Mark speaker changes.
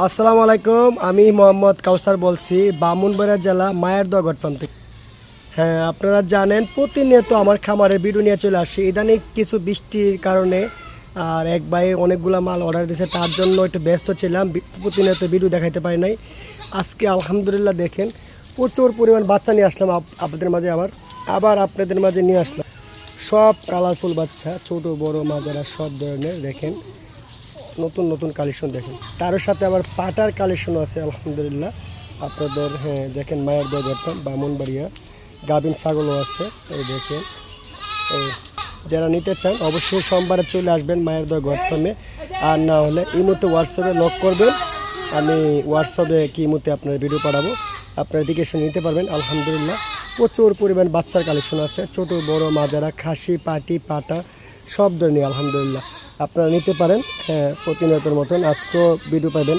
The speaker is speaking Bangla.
Speaker 1: আসসালামু আলাইকুম। আমি মোহাম্মদ কাউসার বলছি, ব্রাহ্মণবাড়িয়া জেলা মায়েরদহ গঠফার্ম থেকে। হ্যাঁ, আপনারা জানেন প্রতিনিয়ত আমার খামারে ভিডিও নিয়ে চলে আসি। ইদানিং কিছু বৃষ্টির কারণে আর এক ভাই অনেকগুলো মাল অর্ডার দিয়েছে, তার জন্য একটু ব্যস্ত ছিলাম, প্রতিনিয়ত ভিডিও দেখাইতে পারি নাই। আজকে আলহামদুলিল্লাহ দেখেন প্রচুর পরিমাণ বাচ্চা নিয়ে আসলাম আপনাদের মাঝে, আবার আপনাদের মাঝে নিয়ে আসলাম সব কালারফুল বাচ্চা, ছোট বড় মাজারা সব ধরনের। দেখেন নতুন নতুন কালেকশন, দেখেন তার সাথে আবার পাটার কালেকশনও আছে আলহামদুলিল্লাহ আপনাদের। হ্যাঁ দেখেন, মায়ের দোয়া ধরতাম ব্রাহ্মণবাড়িয়া গাভিন ছাগলও আছে। এই দেখেন, এই যারা নিতে চান অবশ্যই সোমবারে চলে আসবেন মায়ের দোয়া গঠফার্মে। আর না হলে এই মুহূর্তে হোয়াটসঅ্যাপে লক করবেন, আমি হোয়াটসঅ্যাপে কি মুহূর্তে আপনার ভিডিও পাঠাবো, আপনার দিকে এসে নিতে পারবেন। আলহামদুলিল্লাহ প্রচুর পরিমাণ বাচ্চার কালেকশন আছে, ছোট বড় মাজারা খাসি পাটি পাটা সব ধরনের। আলহামদুলিল্লাহ আপনারা নিতে পারেন। হ্যাঁ, প্রতিনিয়তের মতন আজকেও ভিডিও পাবেন।